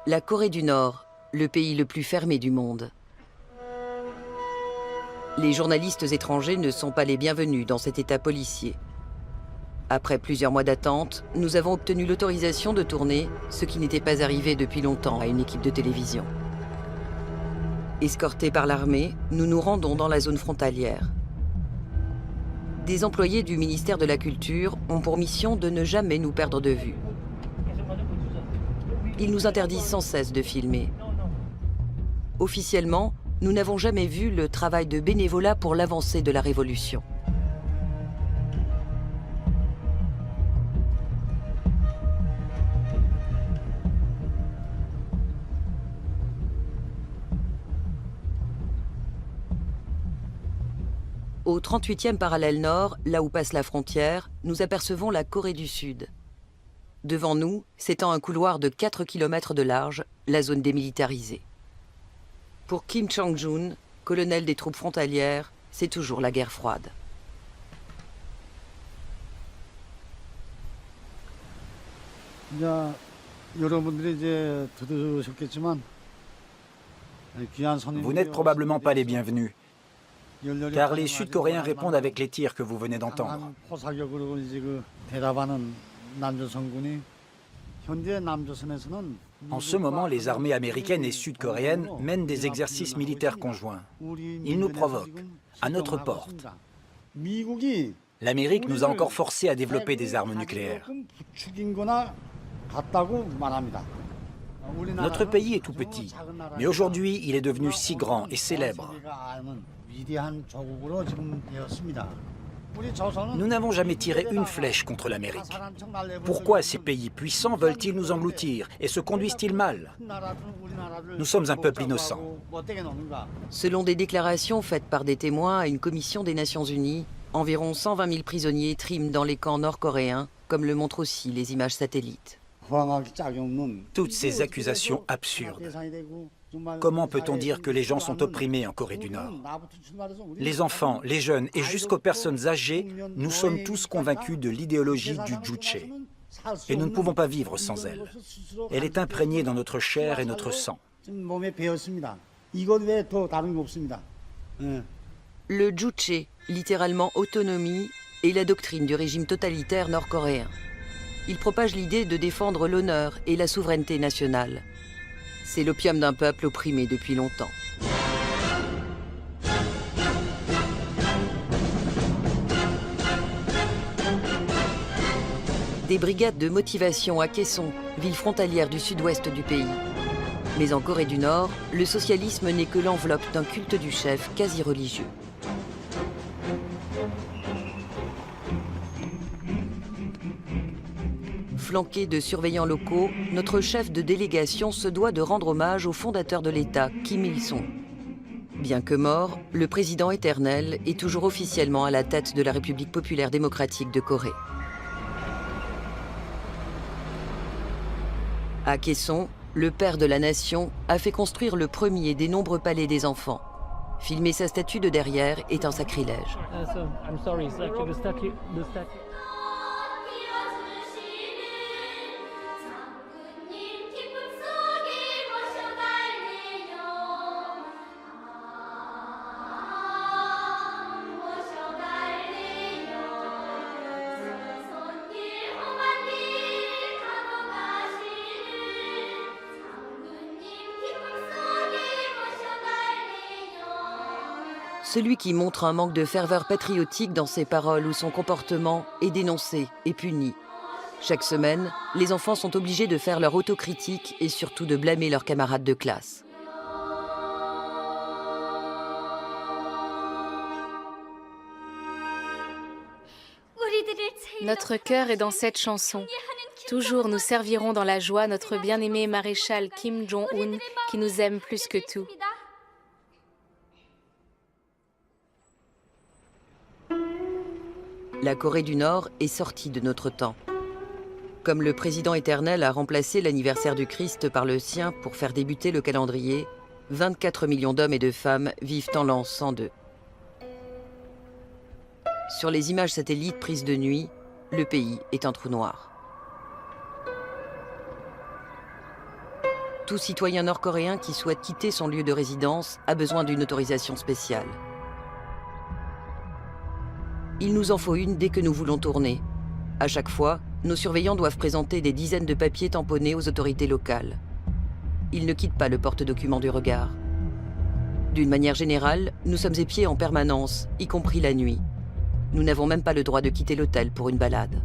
La Corée du Nord, le pays le plus fermé du monde. Les journalistes étrangers ne sont pas les bienvenus dans cet état policier. Après plusieurs mois d'attente, nous avons obtenu l'autorisation de tourner, ce qui n'était pas arrivé depuis longtemps à une équipe de télévision. Escortés par l'armée, nous nous rendons dans la zone frontalière. Des employés du ministère de la Culture ont pour mission de ne jamais nous perdre de vue. Ils nous interdisent sans cesse de filmer. Officiellement, nous n'avons jamais vu le travail de bénévolat pour l'avancée de la révolution. Au 38e parallèle nord, là où passe la frontière, nous apercevons la Corée du Sud. Devant nous s'étend un couloir de 4 km de large, la zone démilitarisée. Pour Kim Chang-jun, colonel des troupes frontalières, c'est toujours la guerre froide. Vous n'êtes probablement pas les bienvenus, car les Sud-Coréens répondent avec les tirs que vous venez d'entendre. En ce moment, les armées américaines et sud-coréennes mènent des exercices militaires conjoints. Ils nous provoquent, à notre porte. L'Amérique nous a encore forcés à développer des armes nucléaires. Notre pays est tout petit, mais aujourd'hui, il est devenu si grand et célèbre. Nous n'avons jamais tiré une flèche contre l'Amérique. Pourquoi ces pays puissants veulent-ils nous engloutir et se conduisent-ils mal? Nous sommes un peuple innocent. Selon des déclarations faites par des témoins à une commission des Nations Unies, environ 120 000 prisonniers triment dans les camps nord-coréens, comme le montrent aussi les images satellites. Toutes ces accusations absurdes. Comment peut-on dire que les gens sont opprimés en Corée du Nord? Les enfants, les jeunes et jusqu'aux personnes âgées, nous sommes tous convaincus de l'idéologie du Juche. Et nous ne pouvons pas vivre sans elle. Elle est imprégnée dans notre chair et notre sang. Le Juche, littéralement autonomie, est la doctrine du régime totalitaire nord-coréen. Il propage l'idée de défendre l'honneur et la souveraineté nationale. C'est l'opium d'un peuple opprimé depuis longtemps. Des brigades de motivation à Kaesong, ville frontalière du sud-ouest du pays. Mais en Corée du Nord, le socialisme n'est que l'enveloppe d'un culte du chef quasi religieux. Flanqué de surveillants locaux, notre chef de délégation se doit de rendre hommage au fondateur de l'État, Kim Il-sung. Bien que mort, le président éternel est toujours officiellement à la tête de la République populaire démocratique de Corée. À Kaesong, le père de la nation a fait construire le premier des nombreux palais des enfants. Filmer sa statue de derrière est un sacrilège. Celui qui montre un manque de ferveur patriotique dans ses paroles ou son comportement est dénoncé et puni. Chaque semaine, les enfants sont obligés de faire leur autocritique et surtout de blâmer leurs camarades de classe. Notre cœur est dans cette chanson. Toujours nous servirons dans la joie notre bien-aimé maréchal Kim Jong-un qui nous aime plus que tout. La Corée du Nord est sortie de notre temps. Comme le président éternel a remplacé l'anniversaire du Christ par le sien pour faire débuter le calendrier, 24 millions d'hommes et de femmes vivent en l'an 102. Sur les images satellites prises de nuit, le pays est un trou noir. Tout citoyen nord-coréen qui souhaite quitter son lieu de résidence a besoin d'une autorisation spéciale. Il nous en faut une dès que nous voulons tourner. À chaque fois, nos surveillants doivent présenter des dizaines de papiers tamponnés aux autorités locales. Ils ne quittent pas le porte-document du regard. D'une manière générale, nous sommes épiés en permanence, y compris la nuit. Nous n'avons même pas le droit de quitter l'hôtel pour une balade.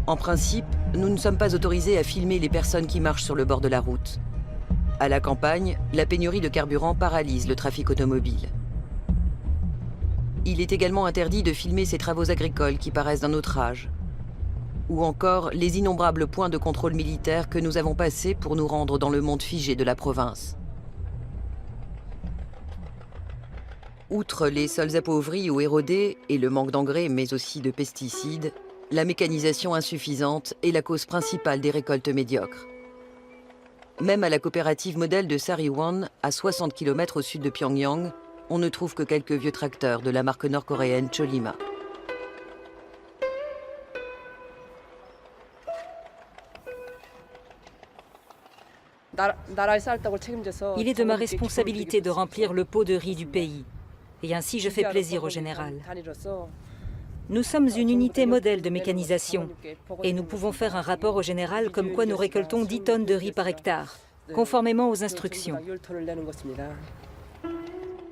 En principe, nous ne sommes pas autorisés à filmer les personnes qui marchent sur le bord de la route. À la campagne, la pénurie de carburant paralyse le trafic automobile. Il est également interdit de filmer ces travaux agricoles qui paraissent d'un autre âge. Ou encore les innombrables points de contrôle militaire que nous avons passés pour nous rendre dans le monde figé de la province. Outre les sols appauvris ou érodés et le manque d'engrais mais aussi de pesticides, la mécanisation insuffisante est la cause principale des récoltes médiocres. Même à la coopérative modèle de Sariwon, à 60 km au sud de Pyongyang, on ne trouve que quelques vieux tracteurs de la marque nord-coréenne Cholima. Il est de ma responsabilité de remplir le pot de riz du pays. Et ainsi je fais plaisir au général. Nous sommes une unité modèle de mécanisation. Et nous pouvons faire un rapport au général comme quoi nous récoltons 10 tonnes de riz par hectare, conformément aux instructions.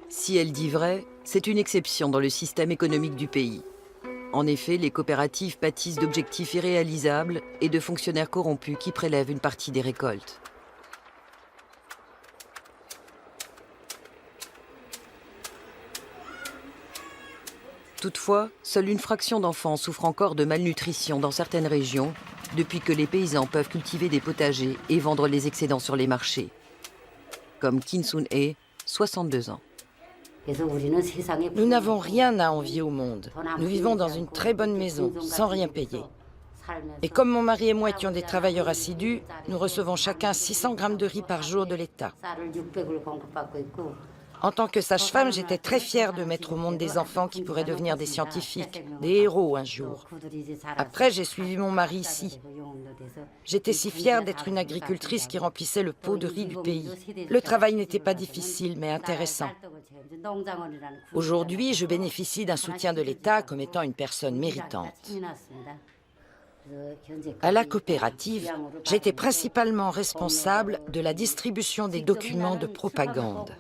Si elle dit vrai, c'est une exception dans le système économique du pays. En effet, les coopératives pâtissent d'objectifs irréalisables et de fonctionnaires corrompus qui prélèvent une partie des récoltes. Toutefois, seule une fraction d'enfants souffrent encore de malnutrition dans certaines régions, depuis que les paysans peuvent cultiver des potagers et vendre les excédents sur les marchés. Comme Kim Sun-hee, 62 ans. Nous n'avons rien à envier au monde. Nous vivons dans une très bonne maison, sans rien payer. Et comme mon mari et moi étions des travailleurs assidus, nous recevons chacun 600 grammes de riz par jour de l'État. En tant que sage-femme, j'étais très fière de mettre au monde des enfants qui pourraient devenir des scientifiques, des héros un jour. Après, j'ai suivi mon mari ici. J'étais si fière d'être une agricultrice qui remplissait le pot de riz du pays. Le travail n'était pas difficile, mais intéressant. Aujourd'hui, je bénéficie d'un soutien de l'État comme étant une personne méritante. À la coopérative, j'étais principalement responsable de la distribution des documents de propagande.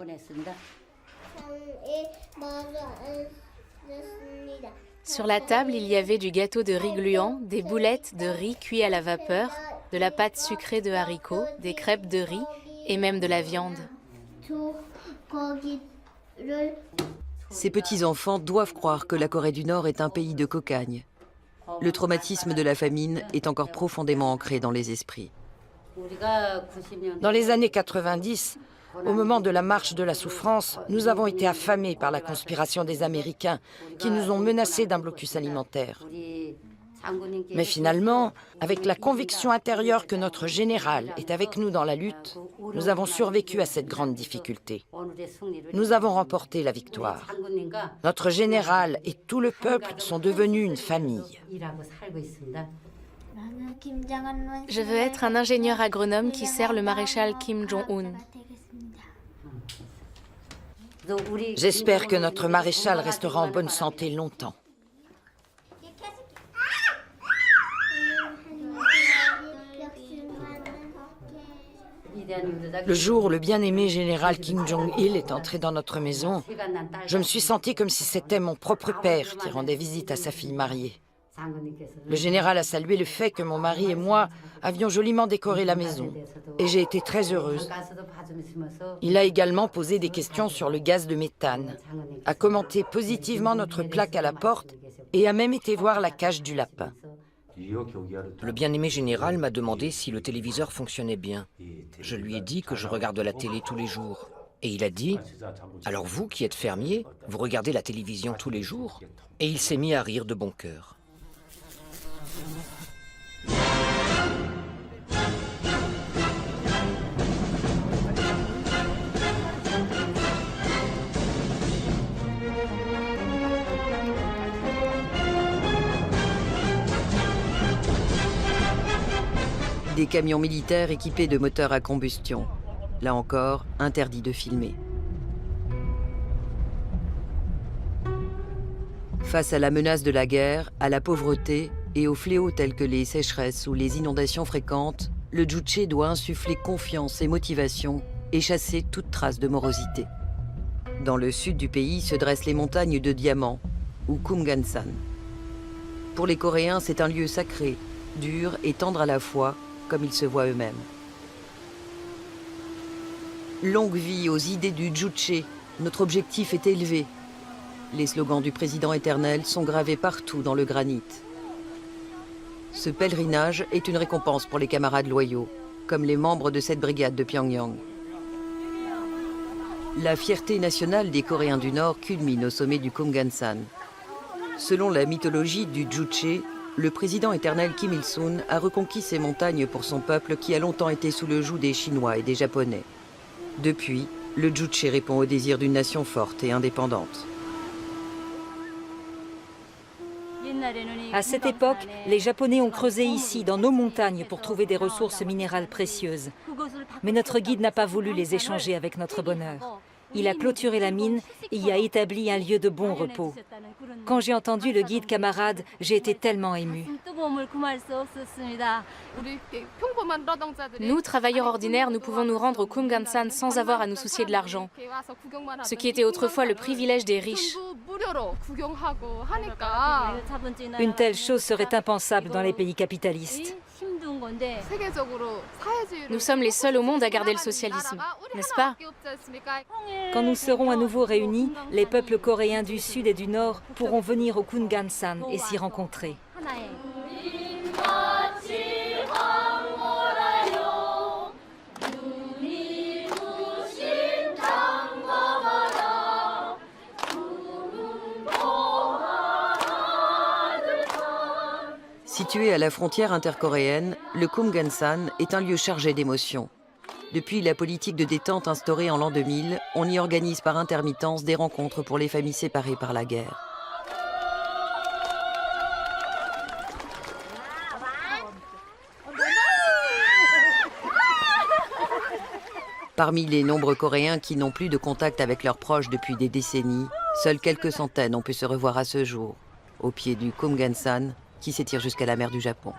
Sur la table, il y avait du gâteau de riz gluant, des boulettes de riz cuit à la vapeur, de la pâte sucrée de haricots, des crêpes de riz et même de la viande. Ces petits-enfants doivent croire que la Corée du Nord est un pays de cocagne. Le traumatisme de la famine est encore profondément ancré dans les esprits. Dans les années 90, au moment de la marche de la souffrance, nous avons été affamés par la conspiration des Américains qui nous ont menacés d'un blocus alimentaire. Mais finalement, avec la conviction intérieure que notre général est avec nous dans la lutte, nous avons survécu à cette grande difficulté. Nous avons remporté la victoire. Notre général et tout le peuple sont devenus une famille. Je veux être un ingénieur agronome qui sert le maréchal Kim Jong-un. J'espère que notre maréchal restera en bonne santé longtemps. Le jour où le bien-aimé général Kim Jong-il est entré dans notre maison, je me suis sentie comme si c'était mon propre père qui rendait visite à sa fille mariée. Le général a salué le fait que mon mari et moi avions joliment décoré la maison, et j'ai été très heureuse. Il a également posé des questions sur le gaz de méthane, a commenté positivement notre plaque à la porte et a même été voir la cage du lapin. Le bien-aimé général m'a demandé si le téléviseur fonctionnait bien. Je lui ai dit que je regarde la télé tous les jours. Et il a dit « Alors vous qui êtes fermier, vous regardez la télévision tous les jours ?» Et il s'est mis à rire de bon cœur. Des camions militaires équipés de moteurs à combustion. Là encore, interdit de filmer. Face à la menace de la guerre, à la pauvreté et aux fléaux tels que les sécheresses ou les inondations fréquentes, le Juche doit insuffler confiance et motivation et chasser toute trace de morosité. Dans le sud du pays se dressent les montagnes de diamants, ou Kumgansan. Pour les Coréens, c'est un lieu sacré, dur et tendre à la fois, comme ils se voient eux-mêmes. Longue vie aux idées du Juche, notre objectif est élevé. Les slogans du président éternel sont gravés partout dans le granit. Ce pèlerinage est une récompense pour les camarades loyaux, comme les membres de cette brigade de Pyongyang. La fierté nationale des Coréens du Nord culmine au sommet du Kumgansan. Selon la mythologie du Juche, le président éternel Kim Il-sung a reconquis ces montagnes pour son peuple qui a longtemps été sous le joug des Chinois et des Japonais. Depuis, le Juche répond au désir d'une nation forte et indépendante. À cette époque, les Japonais ont creusé ici, dans nos montagnes, pour trouver des ressources minérales précieuses. Mais notre guide n'a pas voulu les échanger avec notre bonheur. Il a clôturé la mine et y a établi un lieu de bon repos. Quand j'ai entendu le guide camarade, j'ai été tellement émue. Nous, travailleurs ordinaires, nous pouvons nous rendre au Kumgansan sans avoir à nous soucier de l'argent. Ce qui était autrefois le privilège des riches. Une telle chose serait impensable dans les pays capitalistes. Nous sommes les seuls au monde à garder le socialisme, n'est-ce pas? Quand nous serons à nouveau réunis, les peuples coréens du Sud et du Nord pourront venir au Kumgansan et s'y rencontrer. Situé à la frontière intercoréenne, le Kumgansan est un lieu chargé d'émotions. Depuis la politique de détente instaurée en l'an 2000, on y organise par intermittence des rencontres pour les familles séparées par la guerre. Parmi les nombreux Coréens qui n'ont plus de contact avec leurs proches depuis des décennies, seules quelques centaines ont pu se revoir à ce jour, au pied du Kumgansan, qui s'étire jusqu'à la mer du Japon.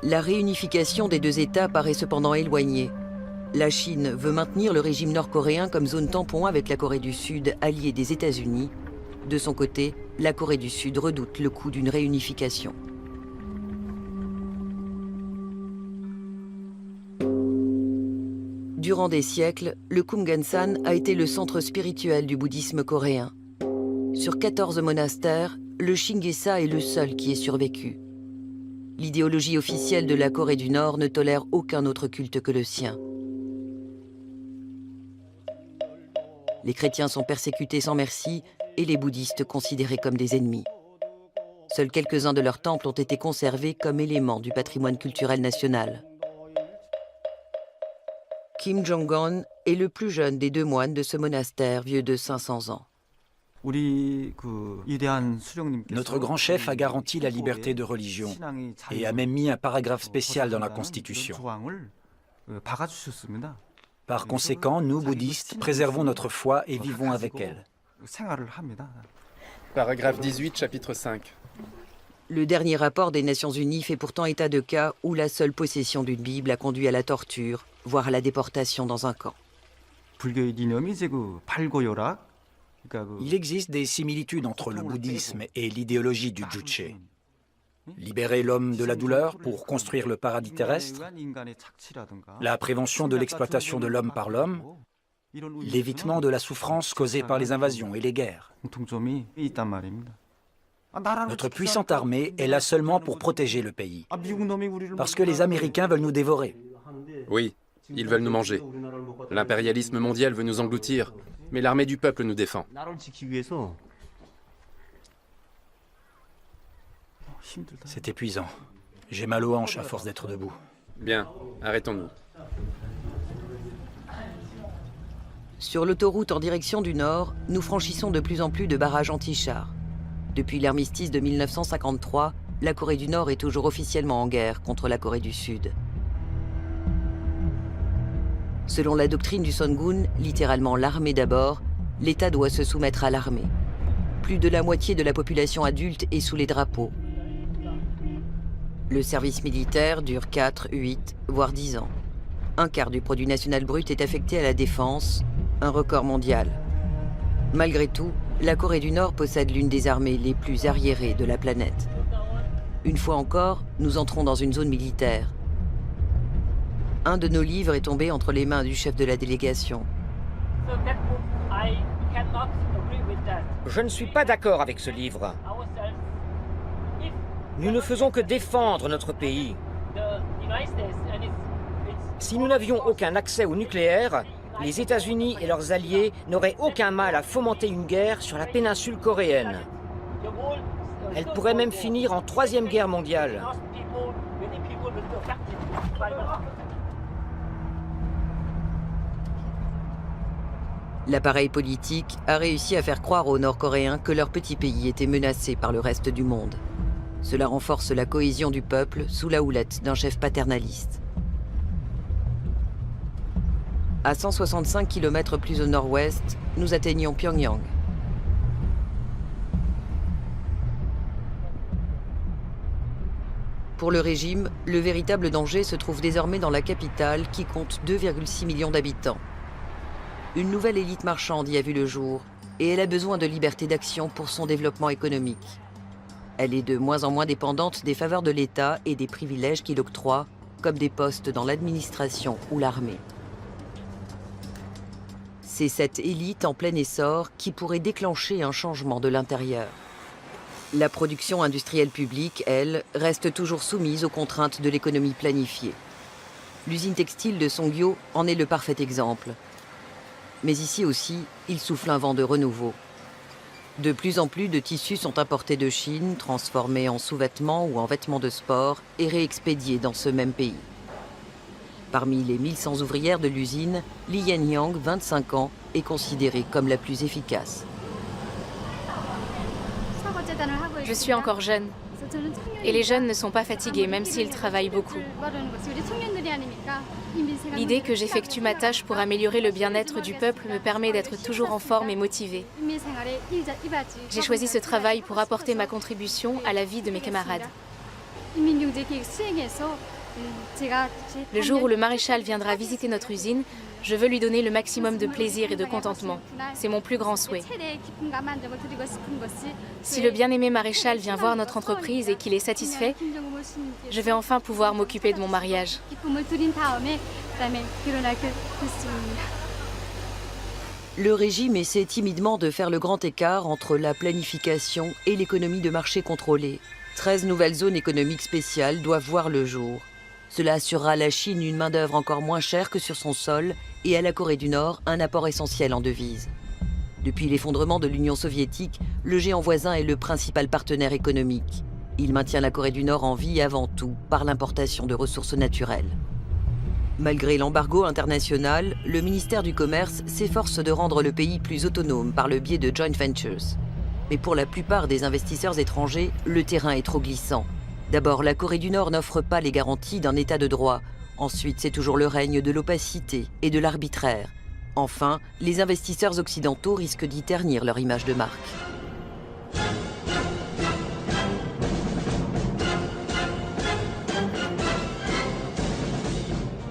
La réunification des deux États paraît cependant éloignée. La Chine veut maintenir le régime nord-coréen comme zone tampon avec la Corée du Sud, alliée des États-Unis. De son côté, la Corée du Sud redoute le coût d'une réunification. Durant des siècles, le Kumgansan a été le centre spirituel du bouddhisme coréen. Sur 14 monastères, le Shingaesa est le seul qui ait survécu. L'idéologie officielle de la Corée du Nord ne tolère aucun autre culte que le sien. Les chrétiens sont persécutés sans merci et les bouddhistes considérés comme des ennemis. Seuls quelques-uns de leurs temples ont été conservés comme éléments du patrimoine culturel national. Kim Jong-un est le plus jeune des deux moines de ce monastère vieux de 500 ans. Notre grand chef a garanti la liberté de religion et a même mis un paragraphe spécial dans la Constitution. Par conséquent, nous, bouddhistes, préservons notre foi et vivons avec elle. Paragraphe 18, chapitre 5. Le dernier rapport des Nations Unies fait pourtant état de cas où la seule possession d'une Bible a conduit à la torture, voire à la déportation dans un camp. Il existe des similitudes entre le bouddhisme et l'idéologie du Juche. Libérer l'homme de la douleur pour construire le paradis terrestre, la prévention de l'exploitation de l'homme par l'homme, l'évitement de la souffrance causée par les invasions et les guerres. Notre puissante armée est là seulement pour protéger le pays, parce que les Américains veulent nous dévorer. Oui, ils veulent nous manger. L'impérialisme mondial veut nous engloutir, mais l'armée du peuple nous défend. C'est épuisant. J'ai mal aux hanches à force d'être debout. Bien, arrêtons-nous. Sur l'autoroute en direction du nord, nous franchissons de plus en plus de barrages anti-chars. Depuis l'armistice de 1953, la Corée du Nord est toujours officiellement en guerre contre la Corée du Sud. Selon la doctrine du Songun, littéralement l'armée d'abord, l'État doit se soumettre à l'armée. Plus de la moitié de la population adulte est sous les drapeaux. Le service militaire dure 4, 8, voire 10 ans. Un quart du produit national brut est affecté à la défense, un record mondial. Malgré tout, la Corée du Nord possède l'une des armées les plus arriérées de la planète. Une fois encore, nous entrons dans une zone militaire. Un de nos livres est tombé entre les mains du chef de la délégation. Je ne suis pas d'accord avec ce livre. Nous ne faisons que défendre notre pays. Si nous n'avions aucun accès au nucléaire, les États-Unis et leurs alliés n'auraient aucun mal à fomenter une guerre sur la péninsule coréenne. Elle pourrait même finir en 3e guerre mondiale. L'appareil politique a réussi à faire croire aux Nord-Coréens que leur petit pays était menacé par le reste du monde. Cela renforce la cohésion du peuple sous la houlette d'un chef paternaliste. À 165 km plus au nord-ouest, nous atteignons Pyongyang. Pour le régime, le véritable danger se trouve désormais dans la capitale qui compte 2,6 millions d'habitants. Une nouvelle élite marchande y a vu le jour et elle a besoin de liberté d'action pour son développement économique. Elle est de moins en moins dépendante des faveurs de l'État et des privilèges qu'il octroie, comme des postes dans l'administration ou l'armée. C'est cette élite en plein essor qui pourrait déclencher un changement de l'intérieur. La production industrielle publique, elle, reste toujours soumise aux contraintes de l'économie planifiée. L'usine textile de Songgyo en est le parfait exemple. Mais ici aussi, il souffle un vent de renouveau. De plus en plus de tissus sont importés de Chine, transformés en sous-vêtements ou en vêtements de sport et réexpédiés dans ce même pays. Parmi les 1100 ouvrières de l'usine, Lee Yen-hyang, 25 ans, est considérée comme la plus efficace. Je suis encore jeune. Et les jeunes ne sont pas fatigués, même s'ils travaillent beaucoup. L'idée que j'effectue ma tâche pour améliorer le bien-être du peuple me permet d'être toujours en forme et motivée. J'ai choisi ce travail pour apporter ma contribution à la vie de mes camarades. Le jour où le maréchal viendra visiter notre usine, je veux lui donner le maximum de plaisir et de contentement. C'est mon plus grand souhait. Si le bien-aimé maréchal vient voir notre entreprise et qu'il est satisfait, je vais enfin pouvoir m'occuper de mon mariage. Le régime essaie timidement de faire le grand écart entre la planification et l'économie de marché contrôlée. 13 nouvelles zones économiques spéciales doivent voir le jour. Cela assurera à la Chine une main-d'œuvre encore moins chère que sur son sol et à la Corée du Nord un apport essentiel en devises. Depuis l'effondrement de l'Union soviétique, le géant voisin est le principal partenaire économique. Il maintient la Corée du Nord en vie avant tout par l'importation de ressources naturelles. Malgré l'embargo international, le ministère du Commerce s'efforce de rendre le pays plus autonome par le biais de joint ventures. Mais pour la plupart des investisseurs étrangers, le terrain est trop glissant. D'abord, la Corée du Nord n'offre pas les garanties d'un état de droit. Ensuite, c'est toujours le règne de l'opacité et de l'arbitraire. Enfin, les investisseurs occidentaux risquent d'y ternir leur image de marque.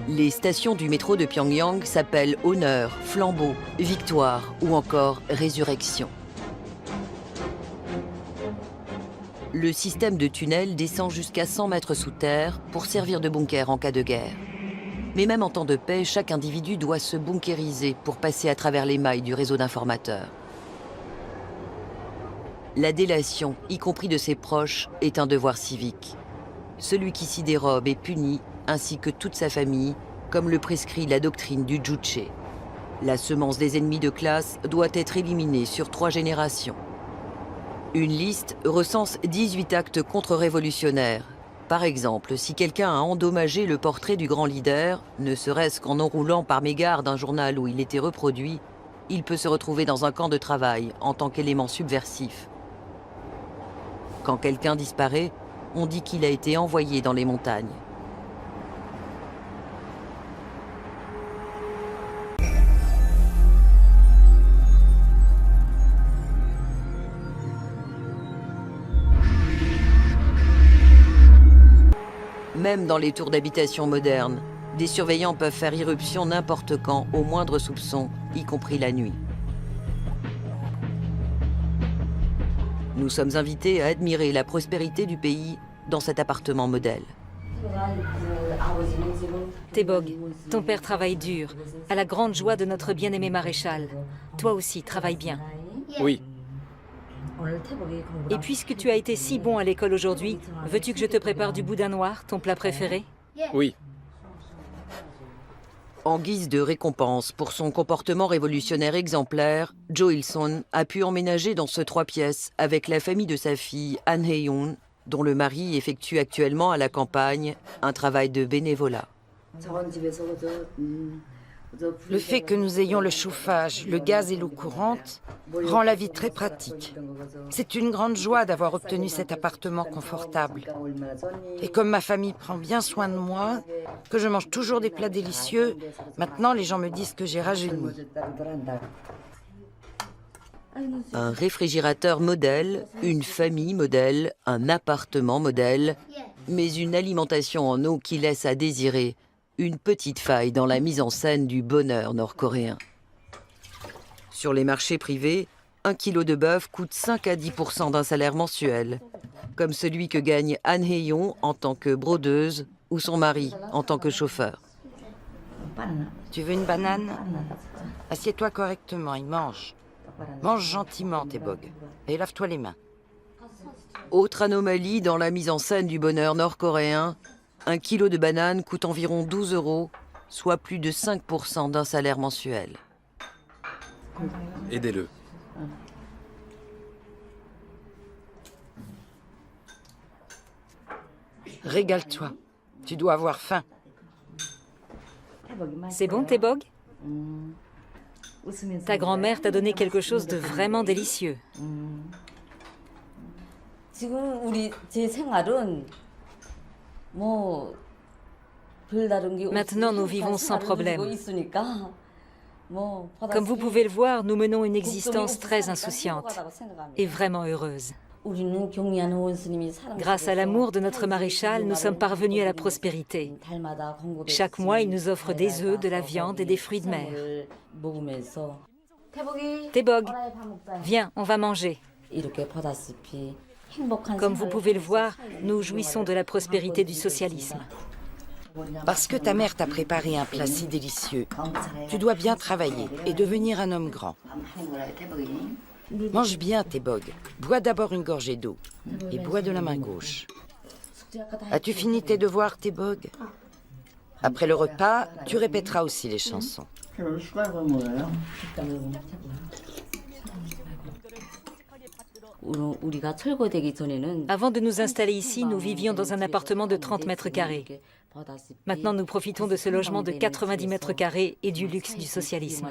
Les stations du métro de Pyongyang s'appellent Honneur, Flambeau, Victoire ou encore Résurrection. Le système de tunnels descend jusqu'à 100 mètres sous terre pour servir de bunker en cas de guerre. Mais même en temps de paix, chaque individu doit se bunkériser pour passer à travers les mailles du réseau d'informateurs. La délation, y compris de ses proches, est un devoir civique. Celui qui s'y dérobe est puni, ainsi que toute sa famille, comme le prescrit la doctrine du Juche. La semence des ennemis de classe doit être éliminée sur 3 générations. Une liste recense 18 actes contre-révolutionnaires. Par exemple, si quelqu'un a endommagé le portrait du grand leader, ne serait-ce qu'en enroulant par mégarde un journal où il était reproduit, il peut se retrouver dans un camp de travail en tant qu'élément subversif. Quand quelqu'un disparaît, on dit qu'il a été envoyé dans les montagnes. Même dans les tours d'habitation modernes, des surveillants peuvent faire irruption n'importe quand, au moindre soupçon, y compris la nuit. Nous sommes invités à admirer la prospérité du pays dans cet appartement modèle. Tebog, ton père travaille dur, à la grande joie de notre bien-aimé maréchal. Toi aussi, travaille bien. Oui, Et puisque tu as été si bon à l'école aujourd'hui, veux-tu que je te prépare du boudin noir, ton plat préféré? oui. En guise de récompense pour son comportement révolutionnaire exemplaire, Joe Hilson a pu emménager dans ce 3 pièces avec la famille de sa fille An Hye-yoon, dont le mari effectue actuellement à la campagne un travail de bénévolat. Le fait que nous ayons le chauffage, le gaz et l'eau courante rend la vie très pratique. C'est une grande joie d'avoir obtenu cet appartement confortable. Et comme ma famille prend bien soin de moi, que je mange toujours des plats délicieux, maintenant les gens me disent que j'ai rajeuni. Un réfrigérateur modèle, une famille modèle, un appartement modèle, mais une alimentation en eau qui laisse à désirer, une petite faille dans la mise en scène du bonheur nord-coréen. Sur les marchés privés, 1 kilo de bœuf coûte 5 à 10% d'un salaire mensuel, comme celui que gagne An Hye-yoon en tant que brodeuse ou son mari en tant que chauffeur. Tu veux une banane? Assieds-toi correctement et mange. Mange gentiment, Tebog, et lave-toi les mains. Autre anomalie dans la mise en scène du bonheur nord-coréen, 1 kilo de banane coûte environ 12 €, soit plus de 5% d'un salaire mensuel. Aidez-le. Régale-toi. Tu dois avoir faim. C'est bon, Tebog? Ta grand-mère t'a donné quelque chose de vraiment délicieux. Maintenant, nous vivons sans problème. Comme vous pouvez le voir, nous menons une existence très insouciante et vraiment heureuse. Grâce à l'amour de notre maréchal, nous sommes parvenus à la prospérité. Chaque mois, il nous offre des œufs, de la viande et des fruits de mer. Tebog, viens, on va manger. Comme vous pouvez le voir, nous jouissons de la prospérité du socialisme. Parce que ta mère t'a préparé un plat si délicieux, tu dois bien travailler et devenir un homme grand. Mange bien, Tebog. Bois d'abord une gorgée d'eau et bois de la main gauche. As-tu fini tes devoirs, Tebog? Après le repas, tu répéteras aussi les chansons. Avant de nous installer ici, nous vivions dans un appartement de 30 mètres carrés. Maintenant, nous profitons de ce logement de 90 mètres carrés et du luxe du socialisme.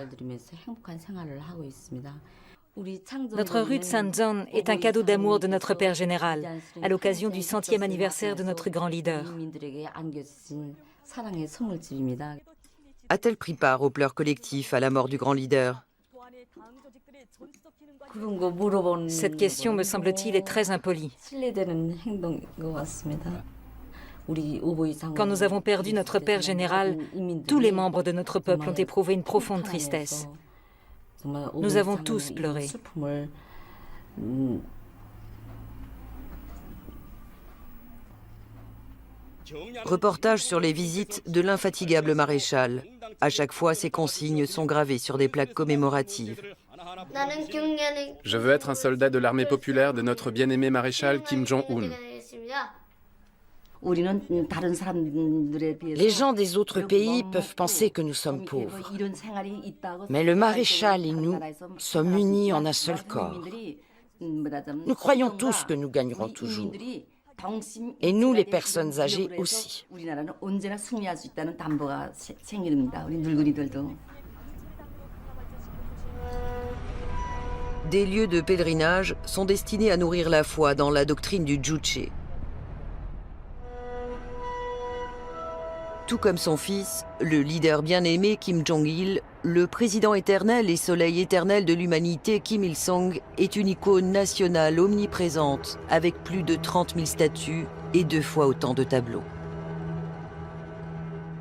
Notre rue de Sanzon est un cadeau d'amour de notre père général, à l'occasion du 100e anniversaire de notre grand leader. A-t-elle pris part aux pleurs collectifs à la mort du grand leader? Cette question, me semble-t-il, est très impolie. Quand nous avons perdu notre père général, tous les membres de notre peuple ont éprouvé une profonde tristesse. Nous avons tous pleuré. Reportage sur les visites de l'infatigable maréchal. À chaque fois, ces consignes sont gravées sur des plaques commémoratives. Je veux être un soldat de l'armée populaire de notre bien-aimé maréchal Kim Jong-un. Les gens des autres pays peuvent penser que nous sommes pauvres. Mais le maréchal et nous sommes unis en un seul corps. Nous croyons tous que nous gagnerons toujours. Et nous, les personnes âgées aussi. Des lieux de pèlerinage sont destinés à nourrir la foi dans la doctrine du Juche. Tout comme son fils, le leader bien-aimé Kim Jong-il, le président éternel et soleil éternel de l'humanité Kim Il-sung est une icône nationale omniprésente avec plus de 30 000 statues et 2 fois autant de tableaux.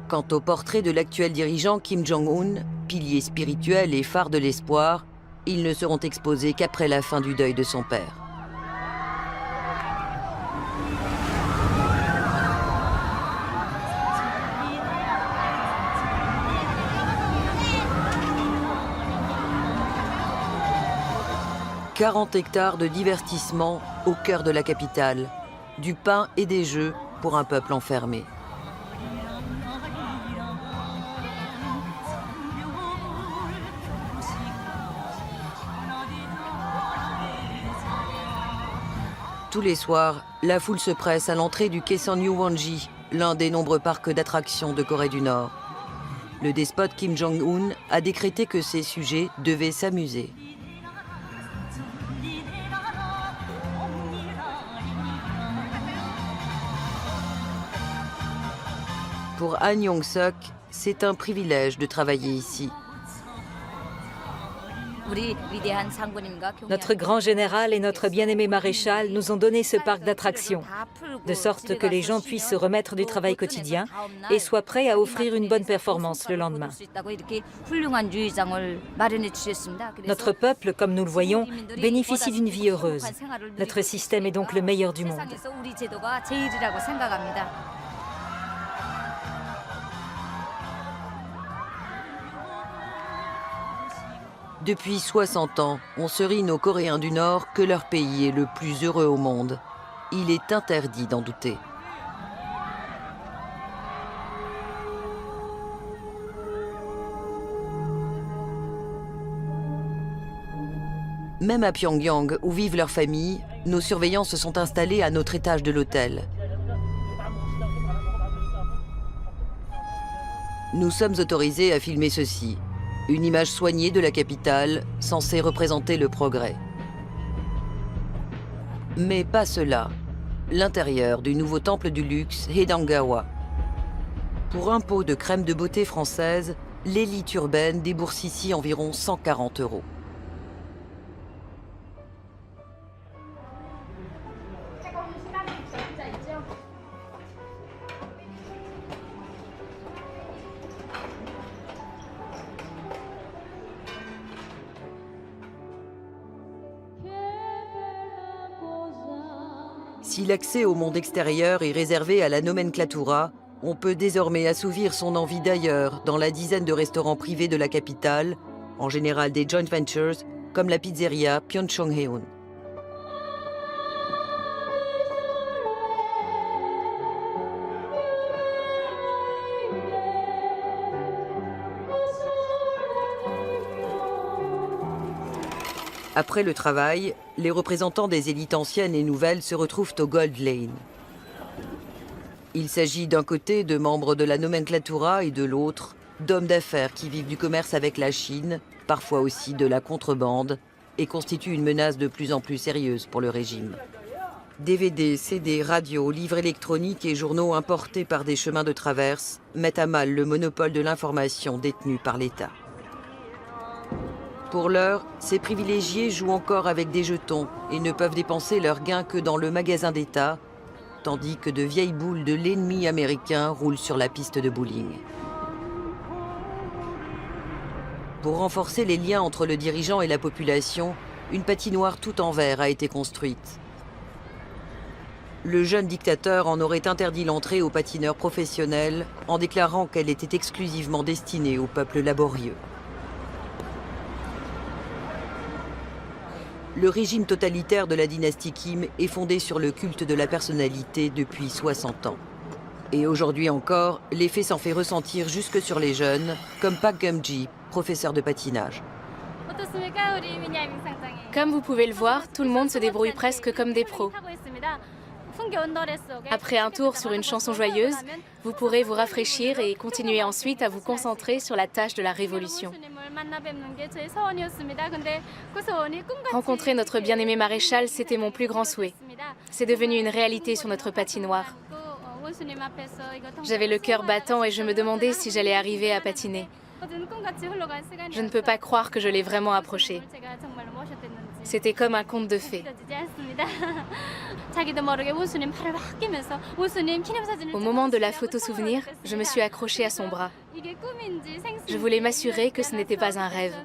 Quant au portrait de l'actuel dirigeant Kim Jong-un, pilier spirituel et phare de l'espoir, ils ne seront exposés qu'après la fin du deuil de son père. « 40 hectares de divertissement au cœur de la capitale, du pain et des jeux pour un peuple enfermé. Tous les soirs, la foule se presse à l'entrée du Kaesong Yuwonji, l'un des nombreux parcs d'attractions de Corée du Nord. Le despote Kim Jong-un a décrété que ses sujets devaient s'amuser. Pour Han Yong-suk, c'est un privilège de travailler ici. Notre grand général et notre bien-aimé maréchal nous ont donné ce parc d'attractions, de sorte que les gens puissent se remettre du travail quotidien et soient prêts à offrir une bonne performance le lendemain. Notre peuple, comme nous le voyons, bénéficie d'une vie heureuse. Notre système est donc le meilleur du monde. Depuis 60 ans, on serine aux Coréens du Nord que leur pays est le plus heureux au monde. Il est interdit d'en douter. Même à Pyongyang, où vivent leurs familles, nos surveillants se sont installés à notre étage de l'hôtel. Nous sommes autorisés à filmer ceci. Une image soignée de la capitale, censée représenter le progrès. Mais pas cela. L'intérieur du nouveau temple du luxe, Haedangawa. Pour un pot de crème de beauté française, l'élite urbaine débourse ici environ 140 €. Si l'accès au monde extérieur est réservé à la nomenclatura, on peut désormais assouvir son envie d'ailleurs dans la dizaine de restaurants privés de la capitale, en général des joint ventures, comme la pizzeria Pyeongchonghaeun. Après le travail, les représentants des élites anciennes et nouvelles se retrouvent au Gold Lane. Il s'agit d'un côté de membres de la nomenclatura et de l'autre d'hommes d'affaires qui vivent du commerce avec la Chine, parfois aussi de la contrebande, et constituent une menace de plus en plus sérieuse pour le régime. DVD, CD, radios, livres électroniques et journaux importés par des chemins de traverse mettent à mal le monopole de l'information détenu par l'État. Pour l'heure, ces privilégiés jouent encore avec des jetons et ne peuvent dépenser leurs gains que dans le magasin d'État, tandis que de vieilles boules de l'ennemi américain roulent sur la piste de bowling. Pour renforcer les liens entre le dirigeant et la population, une patinoire tout en verre a été construite. Le jeune dictateur en aurait interdit l'entrée aux patineurs professionnels en déclarant qu'elle était exclusivement destinée au peuple laborieux. Le régime totalitaire de la dynastie Kim est fondé sur le culte de la personnalité depuis 60 ans. Et aujourd'hui encore, l'effet s'en fait ressentir jusque sur les jeunes, comme Park Geum-ji, professeur de patinage. Comme vous pouvez le voir, tout le monde se débrouille presque comme des pros. Après un tour sur une chanson joyeuse, vous pourrez vous rafraîchir et continuer ensuite à vous concentrer sur la tâche de la révolution. Rencontrer notre bien-aimé maréchal, c'était mon plus grand souhait. C'est devenu une réalité sur notre patinoire. J'avais le cœur battant et je me demandais si j'allais arriver à patiner. Je ne peux pas croire que je l'ai vraiment approché. C'était comme un conte de fées. Au moment de la photo souvenir, je me suis accrochée à son bras. Je voulais m'assurer que ce n'était pas un rêve.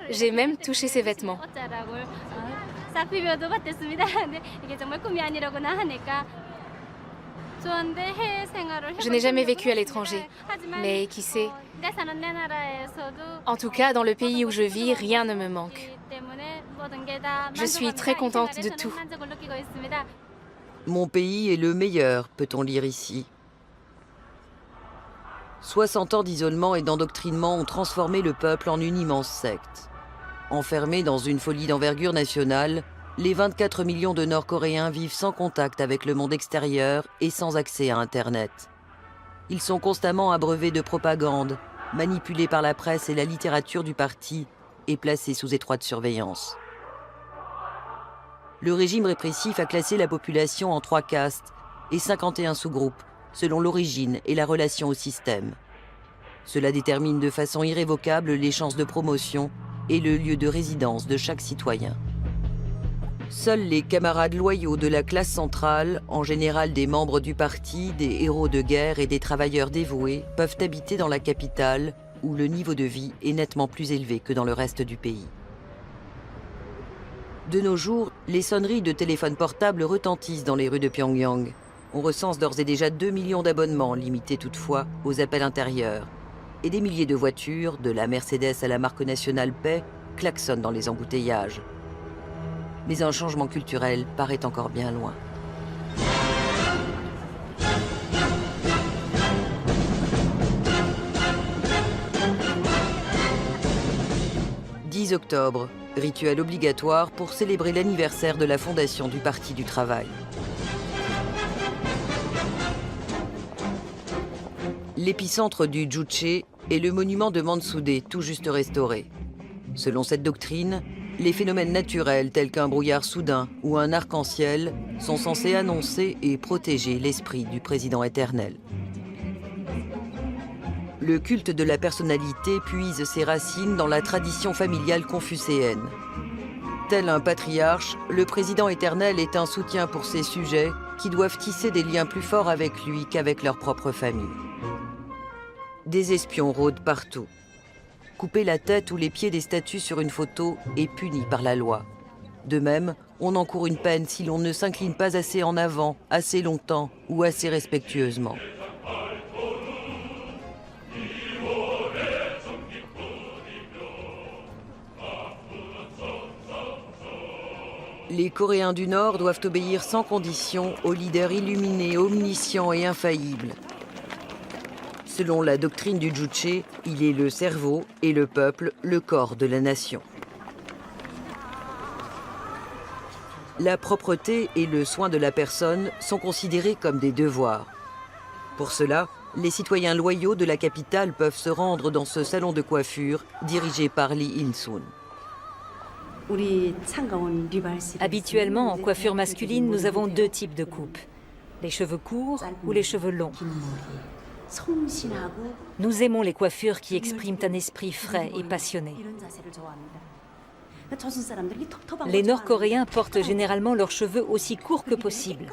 J'ai même touché ses vêtements. Je n'ai jamais vécu à l'étranger, mais qui sait? En tout cas, dans le pays où je vis, rien ne me manque. Je suis très contente de tout. Mon pays est le meilleur, peut-on lire ici. 60 ans d'isolement et d'endoctrinement ont transformé le peuple en une immense secte. Enfermés dans une folie d'envergure nationale, les 24 millions de Nord-Coréens vivent sans contact avec le monde extérieur et sans accès à Internet. Ils sont constamment abreuvés de propagande, manipulés par la presse et la littérature du parti et placés sous étroite surveillance. Le régime répressif a classé la population en 3 castes et 51 sous-groupes, selon l'origine et la relation au système. Cela détermine de façon irrévocable les chances de promotion et le lieu de résidence de chaque citoyen. Seuls les camarades loyaux de la classe centrale, en général des membres du parti, des héros de guerre et des travailleurs dévoués, peuvent habiter dans la capitale, où le niveau de vie est nettement plus élevé que dans le reste du pays. De nos jours, les sonneries de téléphones portables retentissent dans les rues de Pyongyang. On recense d'ores et déjà 2 millions d'abonnements, limités toutefois aux appels intérieurs. Et des milliers de voitures, de la Mercedes à la marque nationale Paix, klaxonnent dans les embouteillages. Mais un changement culturel paraît encore bien loin. « 10 octobre, rituel obligatoire pour célébrer l'anniversaire de la fondation du Parti du Travail. L'épicentre du Juche est le monument de Mansudae, tout juste restauré. Selon cette doctrine, les phénomènes naturels tels qu'un brouillard soudain ou un arc-en-ciel sont censés annoncer et protéger l'esprit du président éternel. Le culte de la personnalité puise ses racines dans la tradition familiale confucéenne. Tel un patriarche, le président éternel est un soutien pour ses sujets qui doivent tisser des liens plus forts avec lui qu'avec leur propre famille. Des espions rôdent partout. Couper la tête ou les pieds des statues sur une photo est puni par la loi. De même, on encourt une peine si l'on ne s'incline pas assez en avant, assez longtemps ou assez respectueusement. Les Coréens du Nord doivent obéir sans condition au leader illuminé, omniscient et infaillible. Selon la doctrine du Juche, il est le cerveau et le peuple, le corps de la nation. La propreté et le soin de la personne sont considérés comme des devoirs. Pour cela, les citoyens loyaux de la capitale peuvent se rendre dans ce salon de coiffure dirigé par Lee In-soon. Habituellement, en coiffure masculine, nous avons 2 types de coupes. Les cheveux courts ou les cheveux longs. Nous aimons les coiffures qui expriment un esprit frais et passionné. Les Nord-Coréens portent généralement leurs cheveux aussi courts que possible,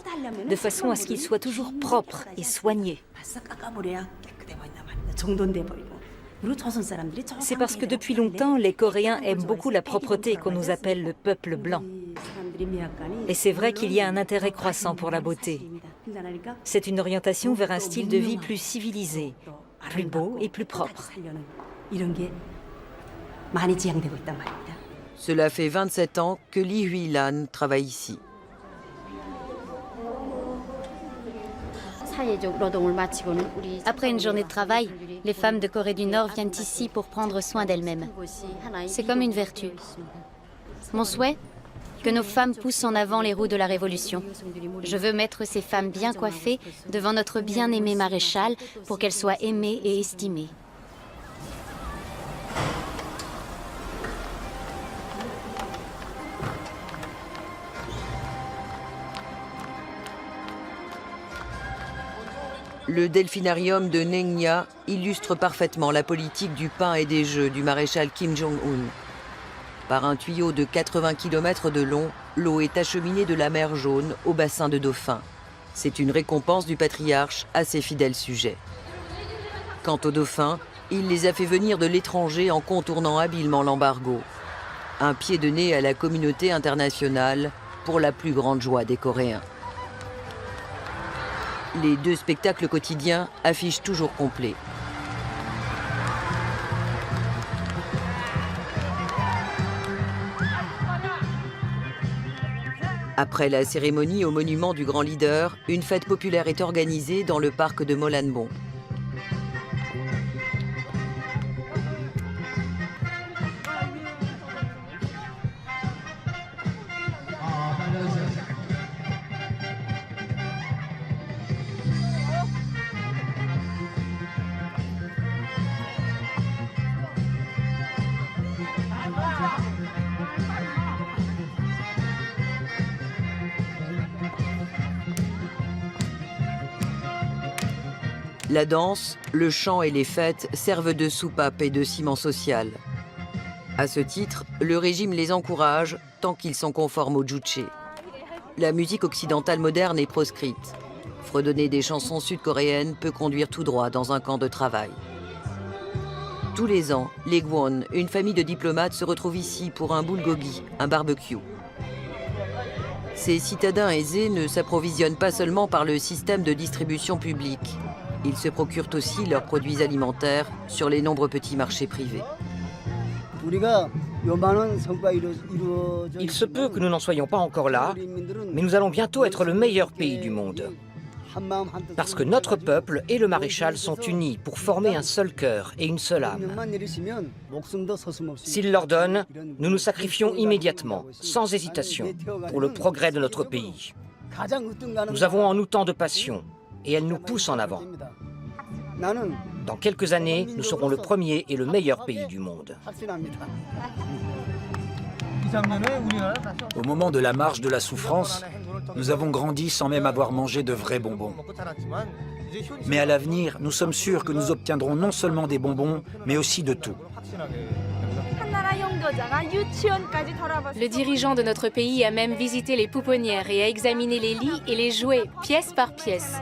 de façon à ce qu'ils soient toujours propres et soignés. C'est parce que depuis longtemps, les Coréens aiment beaucoup la propreté qu'on nous appelle le peuple blanc. Et c'est vrai qu'il y a un intérêt croissant pour la beauté. C'est une orientation vers un style de vie plus civilisé, plus beau et plus propre. Cela fait 27 ans que Lee Hui-lan travaille ici. Après une journée de travail, les femmes de Corée du Nord viennent ici pour prendre soin d'elles-mêmes. C'est comme une vertu. Mon souhait ? Que nos femmes poussent en avant les roues de la Révolution. Je veux mettre ces femmes bien coiffées devant notre bien-aimé maréchal pour qu'elles soient aimées et estimées. Le delphinarium de Ningya illustre parfaitement la politique du pain et des jeux du maréchal Kim Jong-un. Par un tuyau de 80 km de long, l'eau est acheminée de la mer Jaune au bassin de Dauphin. C'est une récompense du patriarche à ses fidèles sujets. Quant aux dauphins, il les a fait venir de l'étranger en contournant habilement l'embargo. Un pied de nez à la communauté internationale pour la plus grande joie des Coréens. Les 2 spectacles quotidiens affichent toujours complet. Après la cérémonie au monument du grand leader, une fête populaire est organisée dans le parc de Molanbon. La danse, le chant et les fêtes servent de soupape et de ciment social. À ce titre, le régime les encourage tant qu'ils sont conformes au juche. La musique occidentale moderne est proscrite. Fredonner des chansons sud-coréennes peut conduire tout droit dans un camp de travail. Tous les ans, les Gwon, une famille de diplomates, se retrouvent ici pour un bulgogi, un barbecue. Ces citadins aisés ne s'approvisionnent pas seulement par le système de distribution publique. Ils se procurent aussi leurs produits alimentaires sur les nombreux petits marchés privés. Il se peut que nous n'en soyons pas encore là, mais nous allons bientôt être le meilleur pays du monde. Parce que notre peuple et le maréchal sont unis pour former un seul cœur et une seule âme. S'il leur donne, nous nous sacrifions immédiatement, sans hésitation, pour le progrès de notre pays. Nous avons en nous tant de passion, et elle nous pousse en avant. Dans quelques années, nous serons le premier et le meilleur pays du monde. Au moment de la marche de la souffrance, nous avons grandi sans même avoir mangé de vrais bonbons. Mais à l'avenir, nous sommes sûrs que nous obtiendrons non seulement des bonbons, mais aussi de tout. Le dirigeant de notre pays a même visité les pouponnières et a examiné les lits et les jouets, pièce par pièce.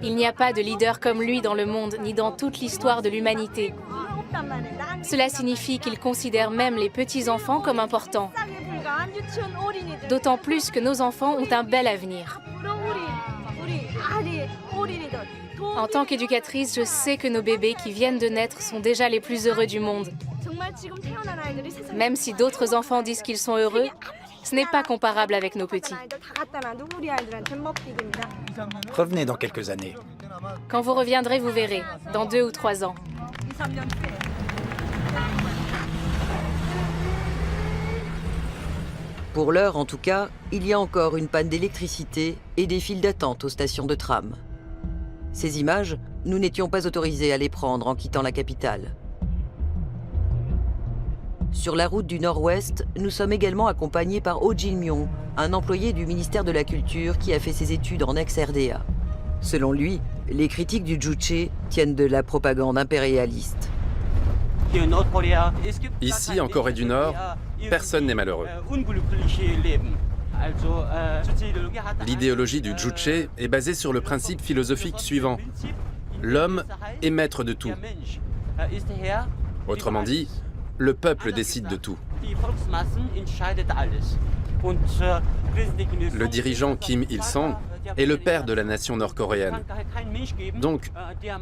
Il n'y a pas de leader comme lui dans le monde, ni dans toute l'histoire de l'humanité. Cela signifie qu'il considère même les petits-enfants comme importants. D'autant plus que nos enfants ont un bel avenir. En tant qu'éducatrice, je sais que nos bébés qui viennent de naître sont déjà les plus heureux du monde. Même si d'autres enfants disent qu'ils sont heureux, ce n'est pas comparable avec nos petits. Revenez dans quelques années. Quand vous reviendrez, vous verrez, dans 2 ou 3 ans. Pour l'heure, en tout cas, il y a encore une panne d'électricité et des files d'attente aux stations de tram. Ces images, nous n'étions pas autorisés à les prendre en quittant la capitale. Sur la route du Nord-Ouest, nous sommes également accompagnés par Oh Jin-myung, un employé du ministère de la Culture qui a fait ses études en ex-RDA. Selon lui, les critiques du juche tiennent de la propagande impérialiste. Ici, en Corée du Nord, personne n'est malheureux. L'idéologie du juche est basée sur le principe philosophique suivant. L'homme est maître de tout. Autrement dit, le peuple décide de tout. Le dirigeant Kim Il-sung est le père de la nation nord-coréenne. Donc,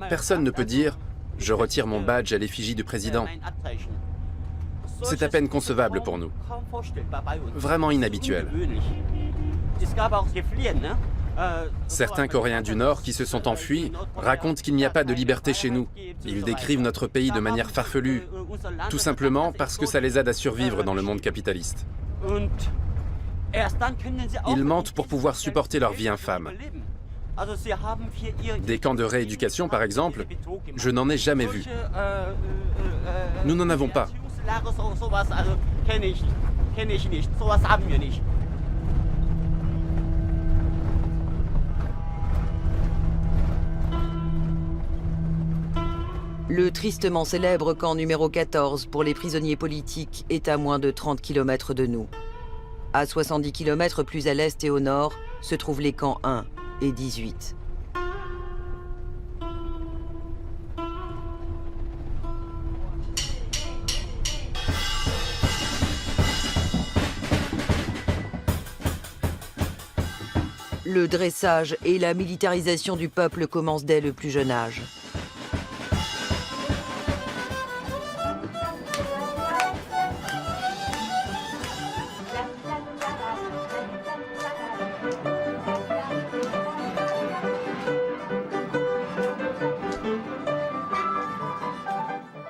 personne ne peut dire « je retire mon badge à l'effigie du président ». C'est à peine concevable pour nous. Vraiment inhabituel. Certains Coréens du Nord qui se sont enfuis racontent qu'il n'y a pas de liberté chez nous. Ils décrivent notre pays de manière farfelue, tout simplement parce que ça les aide à survivre dans le monde capitaliste. Ils mentent pour pouvoir supporter leur vie infâme. Des camps de rééducation, par exemple, je n'en ai jamais vu. Nous n'en avons pas. Le tristement célèbre camp numéro 14 pour les prisonniers politiques est à moins de 30 km de nous. À 70 km plus à l'est et au nord se trouvent les camps 1 et 18. Le dressage et la militarisation du peuple commencent dès le plus jeune âge.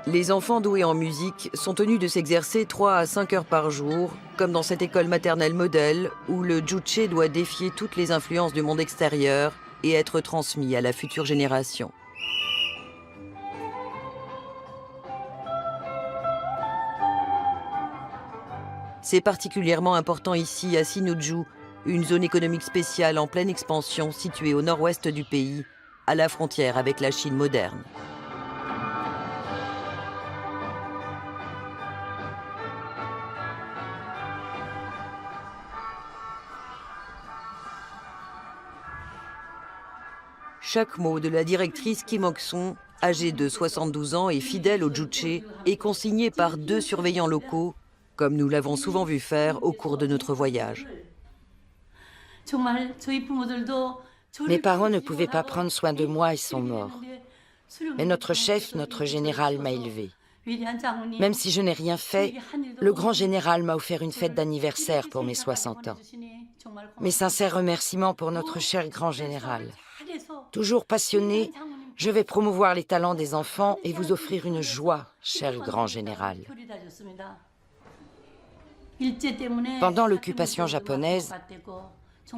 Les enfants doués en musique sont tenus de s'exercer 3 à 5 heures par jour, comme dans cette école maternelle modèle où le juche doit défier toutes les influences du monde extérieur et être transmis à la future génération. C'est particulièrement important ici à Sinuiju, une zone économique spéciale en pleine expansion située au nord-ouest du pays, à la frontière avec la Chine moderne. Chaque mot de la directrice Kim Ok-sung, âgée de 72 ans et fidèle au juche, est consigné par 2 surveillants locaux, comme nous l'avons souvent vu faire au cours de notre voyage. Mes parents ne pouvaient pas prendre soin de moi et sont morts. Mais notre chef, notre général, m'a élevé. Même si je n'ai rien fait, le grand général m'a offert une fête d'anniversaire pour mes 60 ans. Mes sincères remerciements pour notre cher grand général. Toujours passionné, je vais promouvoir les talents des enfants et vous offrir une joie, cher grand général. Pendant l'occupation japonaise,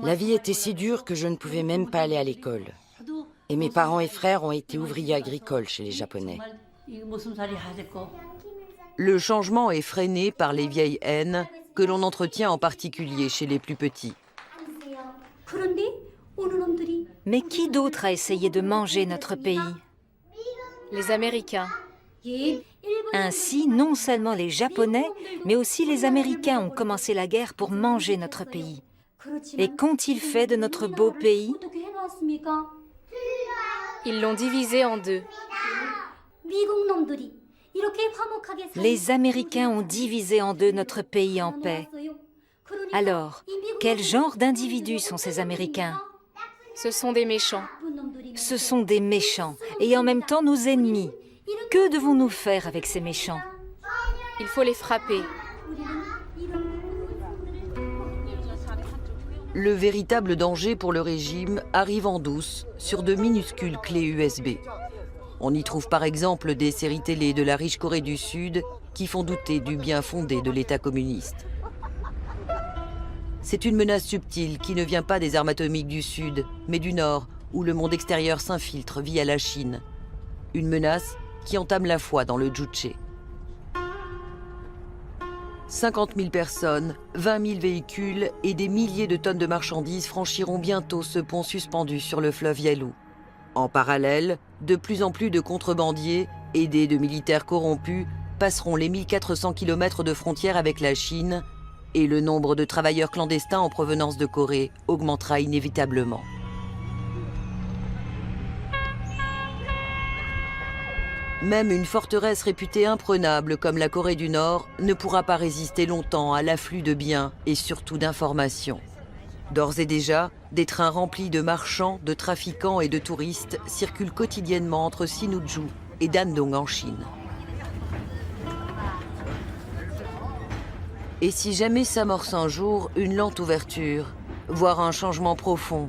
la vie était si dure que je ne pouvais même pas aller à l'école. Et mes parents et frères ont été ouvriers agricoles chez les Japonais. Le changement est freiné par les vieilles haines que l'on entretient en particulier chez les plus petits. Mais qui d'autre a essayé de manger notre pays? Les Américains. Ainsi, non seulement les Japonais, mais aussi les Américains ont commencé la guerre pour manger notre pays. Et qu'ont-ils fait de notre beau pays? Ils l'ont divisé en 2. Les Américains ont divisé en 2 notre pays en paix. Alors, quel genre d'individus sont ces Américains? Ce sont des méchants. Ce sont des méchants, et en même temps nos ennemis. Que devons-nous faire avec ces méchants? Il faut les frapper. Le véritable danger pour le régime arrive en douce sur de minuscules clés USB. On y trouve par exemple des séries télé de la riche Corée du Sud qui font douter du bien fondé de l'État communiste. C'est une menace subtile qui ne vient pas des armes atomiques du Sud, mais du Nord, où le monde extérieur s'infiltre via la Chine. Une menace qui entame la foi dans le juche. 50 000 personnes, 20 000 véhicules et des milliers de tonnes de marchandises franchiront bientôt ce pont suspendu sur le fleuve Yalu. En parallèle, de plus en plus de contrebandiers, aidés de militaires corrompus, passeront les 1400 km de frontière avec la Chine et le nombre de travailleurs clandestins en provenance de Corée augmentera inévitablement. Même une forteresse réputée imprenable comme la Corée du Nord ne pourra pas résister longtemps à l'afflux de biens et surtout d'informations. D'ores et déjà, des trains remplis de marchands, de trafiquants et de touristes circulent quotidiennement entre Sinuiju et Dandong en Chine. Et si jamais s'amorce un jour une lente ouverture, voire un changement profond,